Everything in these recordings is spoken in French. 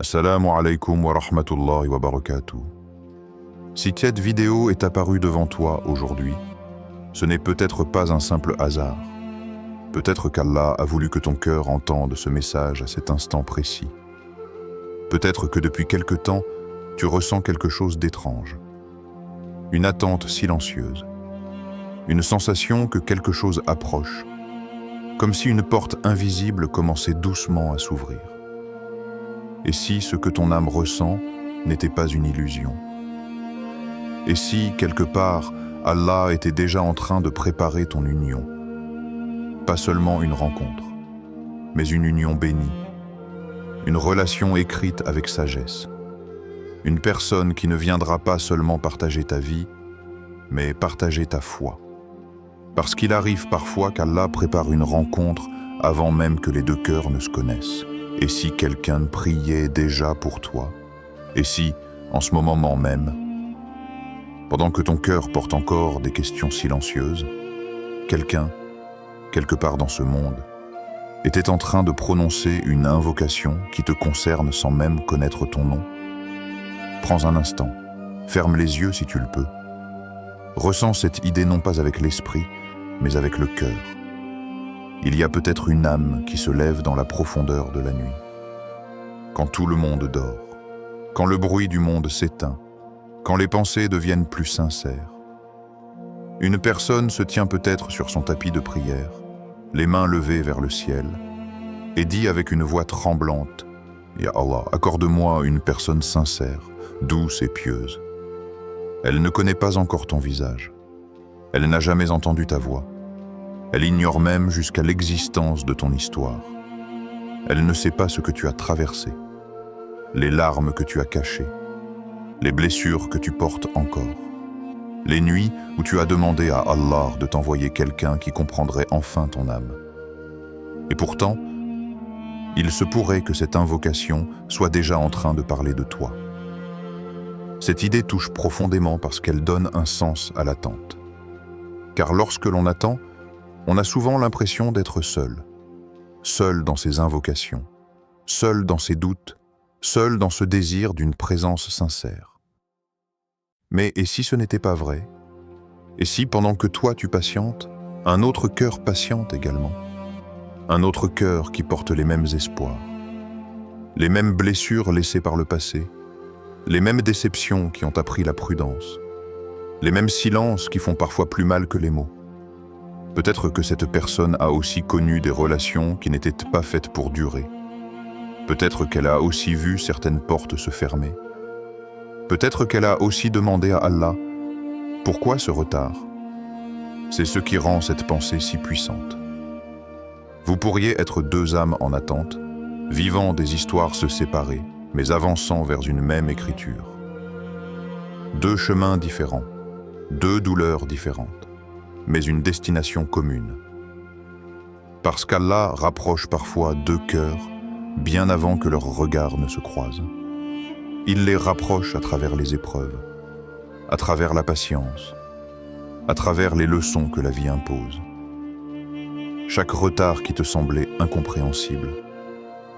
Assalamu alaikum wa rahmatullahi wa barakatuh. Si cette vidéo est apparue devant toi aujourd'hui, ce n'est peut-être pas un simple hasard. Peut-être qu'Allah a voulu que ton cœur entende ce message à cet instant précis. Peut-être que depuis quelque temps, tu ressens quelque chose d'étrange. Une attente silencieuse. Une sensation que quelque chose approche. Comme si une porte invisible commençait doucement à s'ouvrir. Et si ce que ton âme ressent n'était pas une illusion? Et si, quelque part, Allah était déjà en train de préparer ton union? Pas seulement une rencontre, mais une union bénie. Une relation écrite avec sagesse. Une personne qui ne viendra pas seulement partager ta vie, mais partager ta foi. Parce qu'il arrive parfois qu'Allah prépare une rencontre avant même que les deux cœurs ne se connaissent. Et si quelqu'un priait déjà pour toi? Et si, en ce moment même, pendant que ton cœur porte encore des questions silencieuses, quelqu'un, quelque part dans ce monde, était en train de prononcer une invocation qui te concerne sans même connaître ton nom? Prends un instant, ferme les yeux si tu le peux. Ressens cette idée non pas avec l'esprit, mais avec le cœur. Il y a peut-être une âme qui se lève dans la profondeur de la nuit. Quand tout le monde dort, quand le bruit du monde s'éteint, quand les pensées deviennent plus sincères. Une personne se tient peut-être sur son tapis de prière, les mains levées vers le ciel, et dit avec une voix tremblante: « Ya Allah, accorde-moi une personne sincère, douce et pieuse. » Elle ne connaît pas encore ton visage. Elle n'a jamais entendu ta voix. Elle ignore même jusqu'à l'existence de ton histoire. Elle ne sait pas ce que tu as traversé, les larmes que tu as cachées, les blessures que tu portes encore, les nuits où tu as demandé à Allah de t'envoyer quelqu'un qui comprendrait enfin ton âme. Et pourtant, il se pourrait que cette invocation soit déjà en train de parler de toi. Cette idée touche profondément parce qu'elle donne un sens à l'attente. Car lorsque l'on attend, on a souvent l'impression d'être seul. Seul dans ses invocations, seul dans ses doutes, seul dans ce désir d'une présence sincère. Mais et si ce n'était pas vrai? Et si pendant que toi tu patientes, un autre cœur patiente également? Un autre cœur qui porte les mêmes espoirs, les mêmes blessures laissées par le passé, les mêmes déceptions qui ont appris la prudence, les mêmes silences qui font parfois plus mal que les mots. Peut-être que cette personne a aussi connu des relations qui n'étaient pas faites pour durer. Peut-être qu'elle a aussi vu certaines portes se fermer. Peut-être qu'elle a aussi demandé à Allah: « Pourquoi ce retard ?» C'est ce qui rend cette pensée si puissante. Vous pourriez être deux âmes en attente, vivant des histoires se séparer, mais avançant vers une même écriture. Deux chemins différents, deux douleurs différentes, mais une destination commune. Parce qu'Allah rapproche parfois deux cœurs bien avant que leurs regards ne se croisent. Il les rapproche à travers les épreuves, à travers la patience, à travers les leçons que la vie impose. Chaque retard qui te semblait incompréhensible,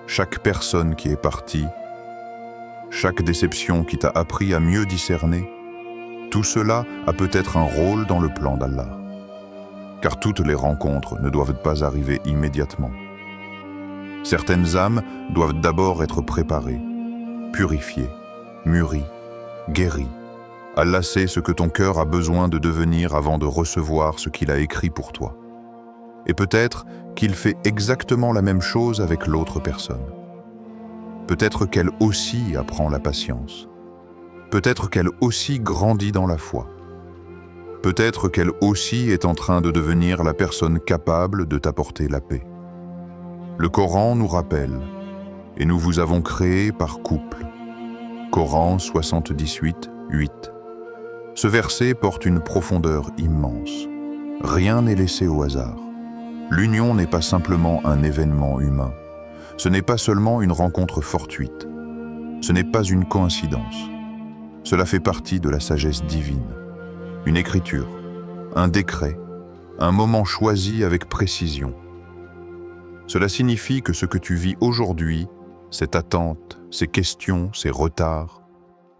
chaque personne qui est partie, chaque déception qui t'a appris à mieux discerner, tout cela a peut-être un rôle dans le plan d'Allah. Car toutes les rencontres ne doivent pas arriver immédiatement. Certaines âmes doivent d'abord être préparées, purifiées, mûries, guéries. Allah sait ce que ton cœur a besoin de devenir avant de recevoir ce qu'il a écrit pour toi. Et peut-être qu'il fait exactement la même chose avec l'autre personne. Peut-être qu'elle aussi apprend la patience. Peut-être qu'elle aussi grandit dans la foi. Peut-être qu'elle aussi est en train de devenir la personne capable de t'apporter la paix. Le Coran nous rappelle: « Et nous vous avons créé par couple. » Coran 78, 8. Ce verset porte une profondeur immense. Rien n'est laissé au hasard. L'union n'est pas simplement un événement humain. Ce n'est pas seulement une rencontre fortuite. Ce n'est pas une coïncidence. Cela fait partie de la sagesse divine. Une écriture, un décret, un moment choisi avec précision. Cela signifie que ce que tu vis aujourd'hui, cette attente, ces questions, ces retards,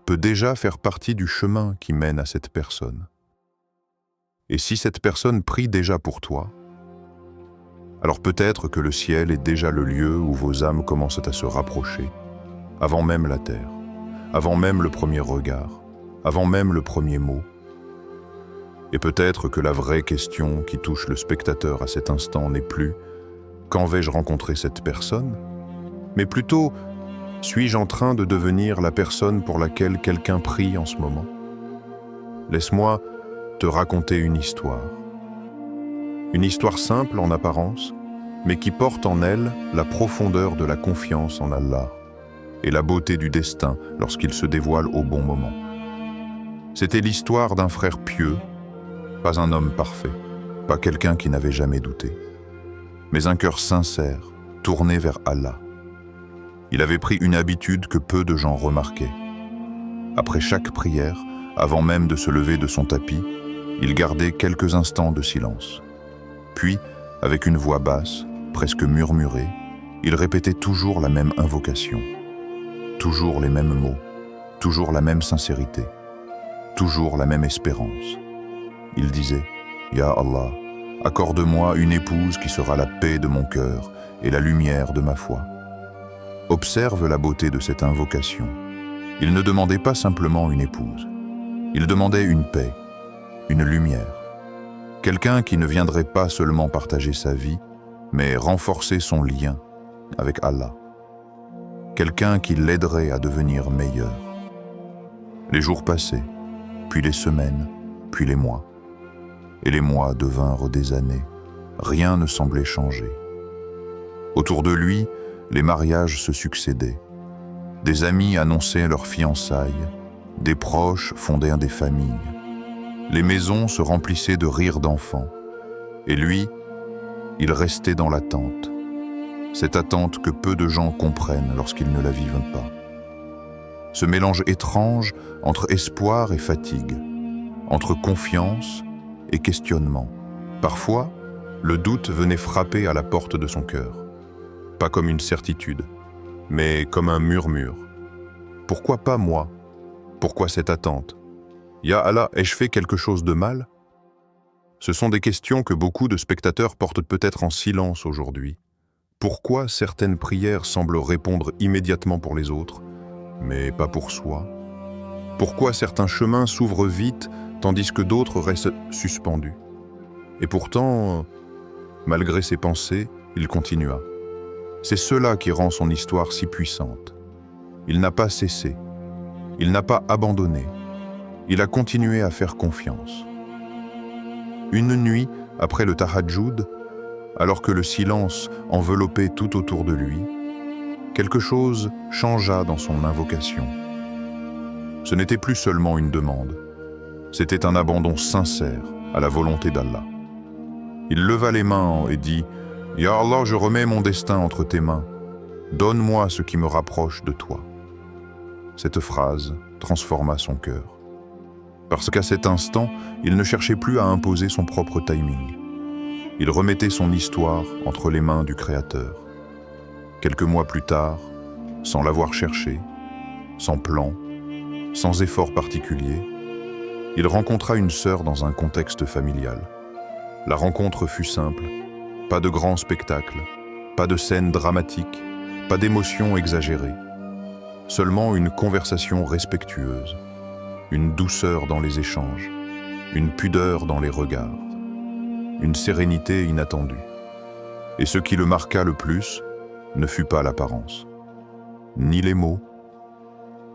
peut déjà faire partie du chemin qui mène à cette personne. Et si cette personne prie déjà pour toi, alors peut-être que le ciel est déjà le lieu où vos âmes commencent à se rapprocher, avant même la terre, avant même le premier regard, avant même le premier mot. Et peut-être que la vraie question qui touche le spectateur à cet instant n'est plus « Quand vais-je rencontrer cette personne ?», mais plutôt « Suis-je en train de devenir la personne pour laquelle quelqu'un prie en ce moment ?» Laisse-moi te raconter une histoire. Une histoire simple en apparence, mais qui porte en elle la profondeur de la confiance en Allah et la beauté du destin lorsqu'il se dévoile au bon moment. C'était l'histoire d'un frère pieux, pas un homme parfait, pas quelqu'un qui n'avait jamais douté, mais un cœur sincère, tourné vers Allah. Il avait pris une habitude que peu de gens remarquaient. Après chaque prière, avant même de se lever de son tapis, il gardait quelques instants de silence. Puis, avec une voix basse, presque murmurée, il répétait toujours la même invocation, toujours les mêmes mots, toujours la même sincérité, toujours la même espérance. Il disait « Ya Allah, accorde-moi une épouse qui sera la paix de mon cœur et la lumière de ma foi. » Observe la beauté de cette invocation. Il ne demandait pas simplement une épouse. Il demandait une paix, une lumière. Quelqu'un qui ne viendrait pas seulement partager sa vie, mais renforcer son lien avec Allah. Quelqu'un qui l'aiderait à devenir meilleur. Les jours passaient, puis les semaines, puis les mois. Et les mois devinrent des années. Rien ne semblait changer. Autour de lui, les mariages se succédaient. Des amis annonçaient leurs fiançailles, des proches fondaient des familles. Les maisons se remplissaient de rires d'enfants. Et lui, il restait dans l'attente. Cette attente que peu de gens comprennent lorsqu'ils ne la vivent pas. Ce mélange étrange entre espoir et fatigue, entre confiance et questionnement. Parfois, le doute venait frapper à la porte de son cœur. Pas comme une certitude, mais comme un murmure. Pourquoi pas moi? Pourquoi cette attente? Ya Allah, ai-je fait quelque chose de mal? Ce sont des questions que beaucoup de spectateurs portent peut-être en silence aujourd'hui. Pourquoi certaines prières semblent répondre immédiatement pour les autres, mais pas pour soi? Pourquoi certains chemins s'ouvrent vite, tandis que d'autres restent suspendus? Et pourtant, malgré ses pensées, il continua. C'est cela qui rend son histoire si puissante. Il n'a pas cessé. Il n'a pas abandonné. Il a continué à faire confiance. Une nuit, après le tahajjud, alors que le silence enveloppait tout autour de lui, quelque chose changea dans son invocation. Ce n'était plus seulement une demande, c'était un abandon sincère à la volonté d'Allah. Il leva les mains et dit « Ya Allah, je remets mon destin entre tes mains. Donne-moi ce qui me rapproche de toi. » Cette phrase transforma son cœur. Parce qu'à cet instant, il ne cherchait plus à imposer son propre timing. Il remettait son histoire entre les mains du Créateur. Quelques mois plus tard, sans l'avoir cherché, sans plan, sans effort particulier, il rencontra une sœur dans un contexte familial. La rencontre fut simple, pas de grand spectacle, pas de scène dramatique, pas d'émotions exagérées. Seulement une conversation respectueuse, une douceur dans les échanges, une pudeur dans les regards, une sérénité inattendue. Et ce qui le marqua le plus ne fut pas l'apparence, ni les mots,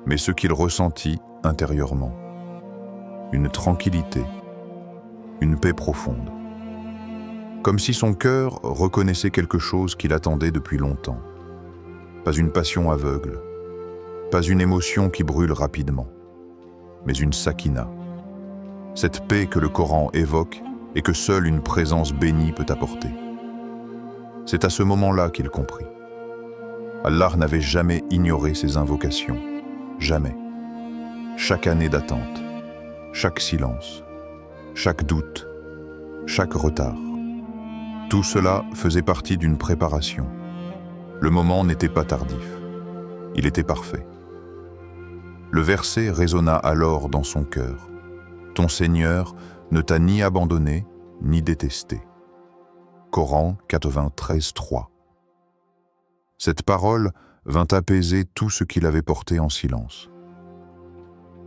mais ce qu'il ressentit intérieurement. Une tranquillité, une paix profonde. Comme si son cœur reconnaissait quelque chose qu'il attendait depuis longtemps. Pas une passion aveugle, pas une émotion qui brûle rapidement, mais une sakina. Cette paix que le Coran évoque et que seule une présence bénie peut apporter. C'est à ce moment-là qu'il comprit. Allah n'avait jamais ignoré ses invocations, jamais. Chaque année d'attente, chaque silence, chaque doute, chaque retard. Tout cela faisait partie d'une préparation. Le moment n'était pas tardif. Il était parfait. Le verset résonna alors dans son cœur. Ton Seigneur ne t'a ni abandonné, ni détesté. Coran 93:3. Cette parole vint apaiser tout ce qu'il avait porté en silence.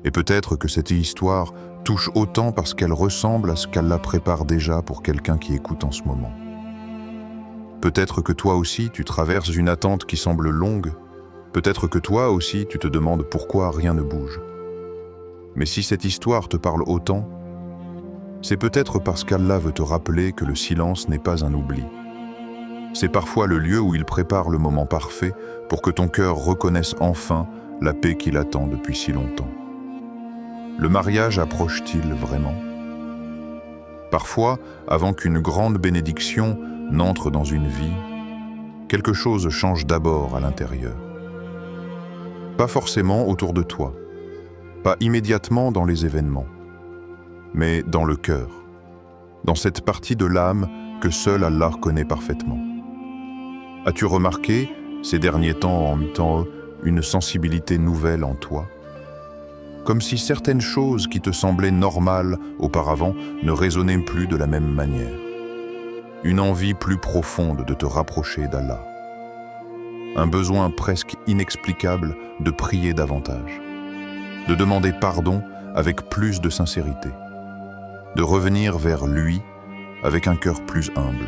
Et peut-être que cette histoire touche autant parce qu'elle ressemble à ce qu'Allah prépare déjà pour quelqu'un qui écoute en ce moment. Peut-être que toi aussi tu traverses une attente qui semble longue. Peut-être que toi aussi tu te demandes pourquoi rien ne bouge. Mais si cette histoire te parle autant, c'est peut-être parce qu'Allah veut te rappeler que le silence n'est pas un oubli. C'est parfois le lieu où il prépare le moment parfait pour que ton cœur reconnaisse enfin la paix qu'il attend depuis si longtemps. Le mariage approche-t-il vraiment? Parfois, avant qu'une grande bénédiction n'entre dans une vie, quelque chose change d'abord à l'intérieur. Pas forcément autour de toi, pas immédiatement dans les événements, mais dans le cœur, dans cette partie de l'âme que seul Allah connaît parfaitement. As-tu remarqué, ces derniers temps en mi-temps, une sensibilité nouvelle en toi? Comme si certaines choses qui te semblaient normales auparavant ne résonnaient plus de la même manière. Une envie plus profonde de te rapprocher d'Allah. Un besoin presque inexplicable de prier davantage. De demander pardon avec plus de sincérité. De revenir vers lui avec un cœur plus humble.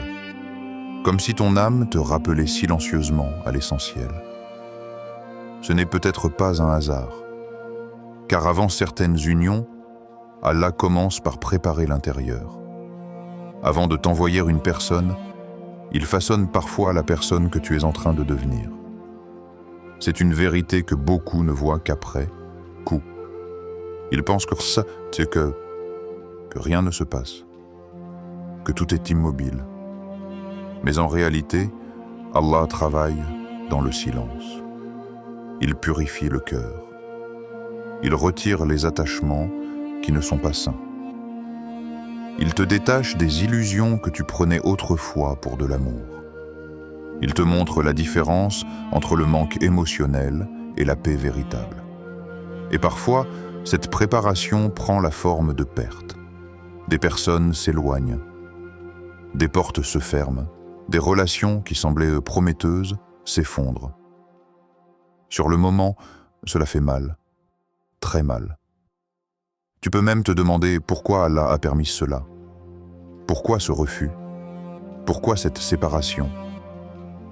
Comme si ton âme te rappelait silencieusement à l'essentiel. Ce n'est peut-être pas un hasard. Car avant certaines unions, Allah commence par préparer l'intérieur. Avant de t'envoyer une personne, il façonne parfois la personne que tu es en train de devenir. C'est une vérité que beaucoup ne voient qu'après coup. Ils pensent que ça, c'est que rien ne se passe, que tout est immobile. Mais en réalité, Allah travaille dans le silence. Il purifie le cœur. Il retire les attachements qui ne sont pas sains. Il te détache des illusions que tu prenais autrefois pour de l'amour. Il te montre la différence entre le manque émotionnel et la paix véritable. Et parfois, cette préparation prend la forme de pertes. Des personnes s'éloignent. Des portes se ferment. Des relations qui semblaient prometteuses s'effondrent. Sur le moment, cela fait mal. Très mal. Tu peux même te demander pourquoi Allah a permis cela. Pourquoi ce refus? Pourquoi cette séparation?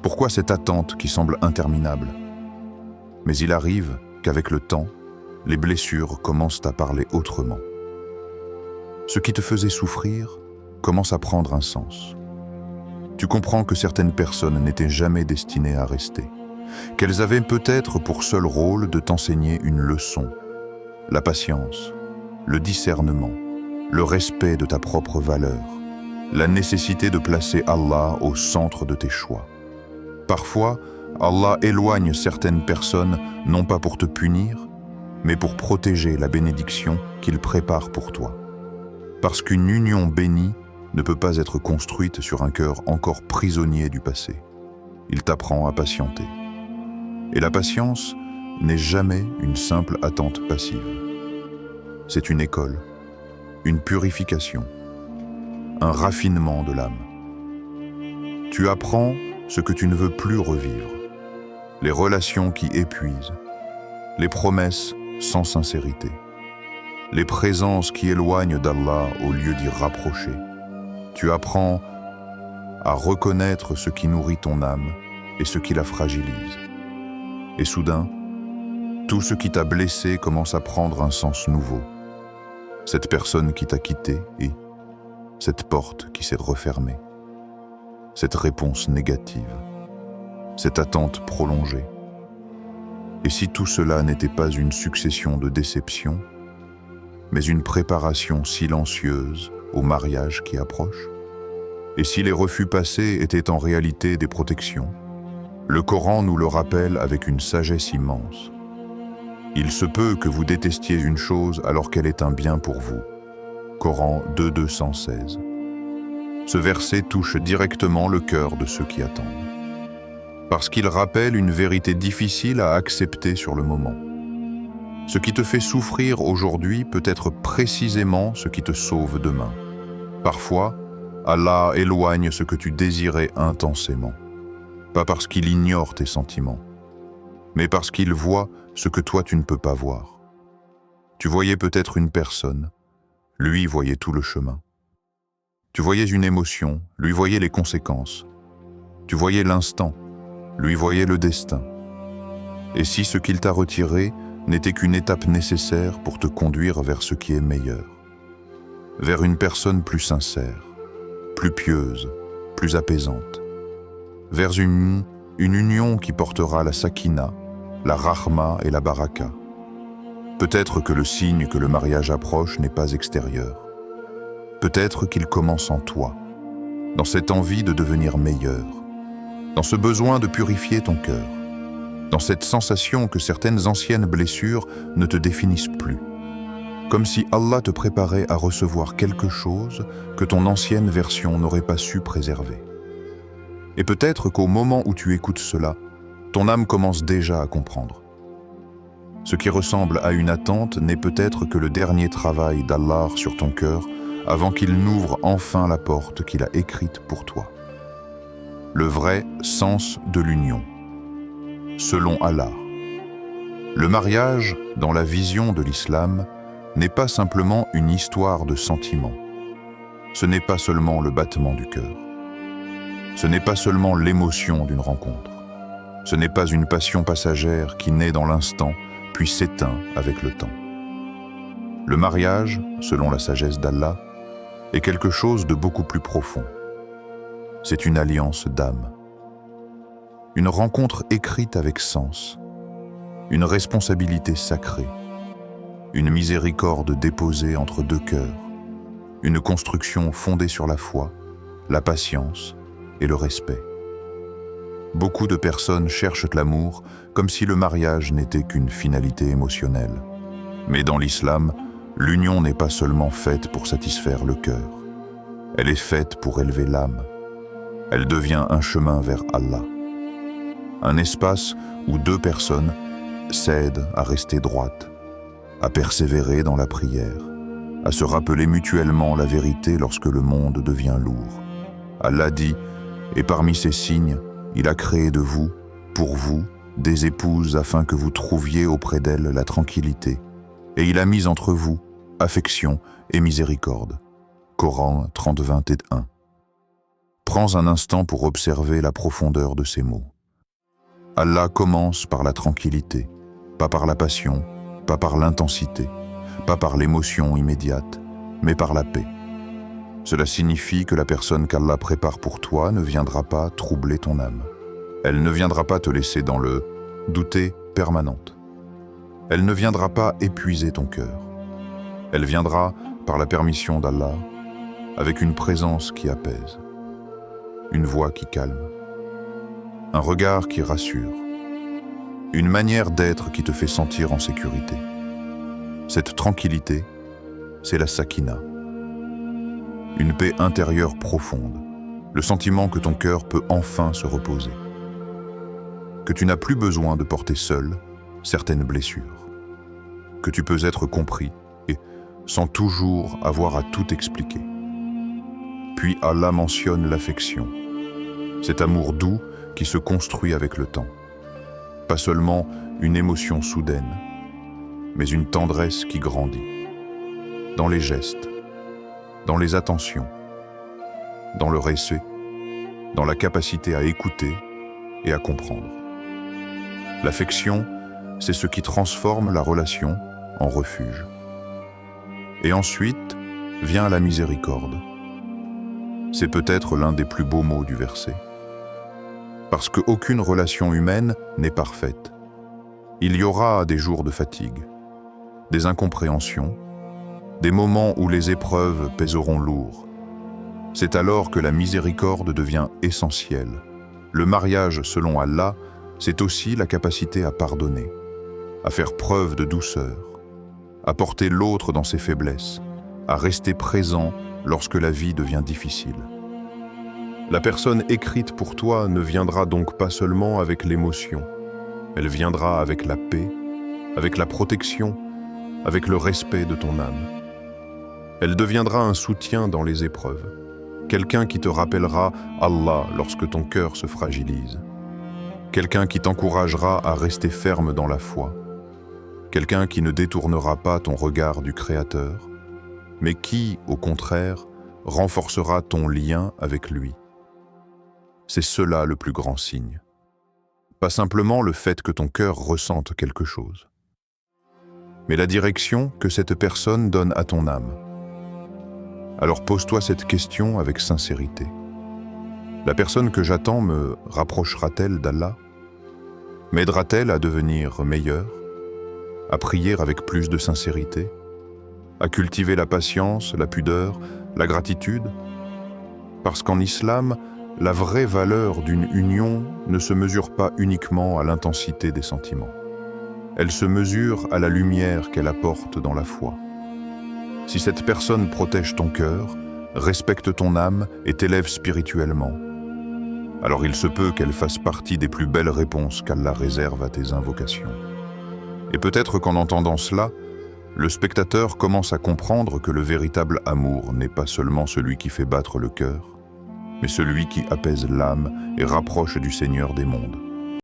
Pourquoi cette attente qui semble interminable? Mais il arrive qu'avec le temps, les blessures commencent à parler autrement. Ce qui te faisait souffrir commence à prendre un sens. Tu comprends que certaines personnes n'étaient jamais destinées à rester, qu'elles avaient peut-être pour seul rôle de t'enseigner une leçon. La patience, le discernement, le respect de ta propre valeur, la nécessité de placer Allah au centre de tes choix. Parfois, Allah éloigne certaines personnes non pas pour te punir, mais pour protéger la bénédiction qu'il prépare pour toi. Parce qu'une union bénie ne peut pas être construite sur un cœur encore prisonnier du passé. Il t'apprend à patienter. Et la patience n'est jamais une simple attente passive. C'est une école, une purification, un raffinement de l'âme. Tu apprends ce que tu ne veux plus revivre, les relations qui épuisent, les promesses sans sincérité, les présences qui éloignent d'Allah au lieu d'y rapprocher. Tu apprends à reconnaître ce qui nourrit ton âme et ce qui la fragilise. Et soudain, tout ce qui t'a blessé commence à prendre un sens nouveau. Cette personne qui t'a quitté et cette porte qui s'est refermée. Cette réponse négative. Cette attente prolongée. Et si tout cela n'était pas une succession de déceptions, mais une préparation silencieuse au mariage qui approche? Et si les refus passés étaient en réalité des protections? Le Coran nous le rappelle avec une sagesse immense. Il se peut que vous détestiez une chose alors qu'elle est un bien pour vous. Coran 2:216. Ce verset touche directement le cœur de ceux qui attendent. parce qu'il rappelle une vérité difficile à accepter sur le moment. Ce qui te fait souffrir aujourd'hui peut être précisément ce qui te sauve demain. Parfois, Allah éloigne ce que tu désirais intensément, pas parce qu'il ignore tes sentiments, mais parce qu'il voit ce que toi tu ne peux pas voir. Tu voyais peut-être une personne, lui voyait tout le chemin. Tu voyais une émotion, lui voyait les conséquences. Tu voyais l'instant, lui voyait le destin. Et si ce qu'il t'a retiré n'était qu'une étape nécessaire pour te conduire vers ce qui est meilleur, vers une personne plus sincère, plus pieuse, plus apaisante, vers une union qui portera la sakina, la rahma et la baraka. Peut-être que le signe que le mariage approche n'est pas extérieur. Peut-être qu'il commence en toi, dans cette envie de devenir meilleur, dans ce besoin de purifier ton cœur, dans cette sensation que certaines anciennes blessures ne te définissent plus, comme si Allah te préparait à recevoir quelque chose que ton ancienne version n'aurait pas su préserver. Et peut-être qu'au moment où tu écoutes cela, ton âme commence déjà à comprendre. Ce qui ressemble à une attente n'est peut-être que le dernier travail d'Allah sur ton cœur avant qu'il n'ouvre enfin la porte qu'il a écrite pour toi. Le vrai sens de l'union, selon Allah. Le mariage, dans la vision de l'islam, n'est pas simplement une histoire de sentiments. Ce n'est pas seulement le battement du cœur. Ce n'est pas seulement l'émotion d'une rencontre. Ce n'est pas une passion passagère qui naît dans l'instant, puis s'éteint avec le temps. Le mariage, selon la sagesse d'Allah, est quelque chose de beaucoup plus profond. C'est une alliance d'âme. Une rencontre écrite avec sens. Une responsabilité sacrée. Une miséricorde déposée entre deux cœurs. Une construction fondée sur la foi, la patience et le respect. Beaucoup de personnes cherchent l'amour comme si le mariage n'était qu'une finalité émotionnelle. Mais dans l'islam, l'union n'est pas seulement faite pour satisfaire le cœur. Elle est faite pour élever l'âme. Elle devient un chemin vers Allah. Un espace où deux personnes s'aident à rester droites, à persévérer dans la prière, à se rappeler mutuellement la vérité lorsque le monde devient lourd. Allah dit, et parmi ces signes, il a créé de vous, pour vous, des épouses afin que vous trouviez auprès d'elles la tranquillité. Et il a mis entre vous affection et miséricorde. Coran 30-21. Prends un instant pour observer la profondeur de ces mots. Allah commence par la tranquillité, pas par la passion, pas par l'intensité, pas par l'émotion immédiate, mais par la paix. Cela signifie que la personne qu'Allah prépare pour toi ne viendra pas troubler ton âme. Elle ne viendra pas te laisser dans le douter permanente. Elle ne viendra pas épuiser ton cœur. Elle viendra, par la permission d'Allah, avec une présence qui apaise, une voix qui calme, un regard qui rassure, une manière d'être qui te fait sentir en sécurité. Cette tranquillité, c'est la sakina. Une paix intérieure profonde, le sentiment que ton cœur peut enfin se reposer, que tu n'as plus besoin de porter seul certaines blessures, que tu peux être compris et sans toujours avoir à tout expliquer. Puis Allah mentionne l'affection, cet amour doux qui se construit avec le temps. Pas seulement une émotion soudaine, mais une tendresse qui grandit, dans les gestes, dans les attentions, dans le respect, dans la capacité à écouter et à comprendre. L'affection, c'est ce qui transforme la relation en refuge. Et ensuite vient la miséricorde. C'est peut-être l'un des plus beaux mots du verset. Parce qu'aucune relation humaine n'est parfaite. Il y aura des jours de fatigue, des incompréhensions, des moments où les épreuves pèseront lourd. C'est alors que la miséricorde devient essentielle. Le mariage, selon Allah, c'est aussi la capacité à pardonner, à faire preuve de douceur, à porter l'autre dans ses faiblesses, à rester présent lorsque la vie devient difficile. La personne écrite pour toi ne viendra donc pas seulement avec l'émotion, elle viendra avec la paix, avec la protection, avec le respect de ton âme. Elle deviendra un soutien dans les épreuves, quelqu'un qui te rappellera Allah lorsque ton cœur se fragilise, quelqu'un qui t'encouragera à rester ferme dans la foi, quelqu'un qui ne détournera pas ton regard du Créateur, mais qui, au contraire, renforcera ton lien avec lui. C'est cela le plus grand signe. Pas simplement le fait que ton cœur ressente quelque chose, mais la direction que cette personne donne à ton âme. Alors pose-toi cette question avec sincérité. La personne que j'attends me rapprochera-t-elle d'Allah? M'aidera-t-elle à devenir meilleur? À prier avec plus de sincérité? À cultiver la patience, la pudeur, la gratitude? Parce qu'en islam, la vraie valeur d'une union ne se mesure pas uniquement à l'intensité des sentiments. Elle se mesure à la lumière qu'elle apporte dans la foi. Si cette personne protège ton cœur, respecte ton âme et t'élève spirituellement, alors il se peut qu'elle fasse partie des plus belles réponses qu'Allah réserve à tes invocations. Et peut-être qu'en entendant cela, le spectateur commence à comprendre que le véritable amour n'est pas seulement celui qui fait battre le cœur, mais celui qui apaise l'âme et rapproche du Seigneur des mondes.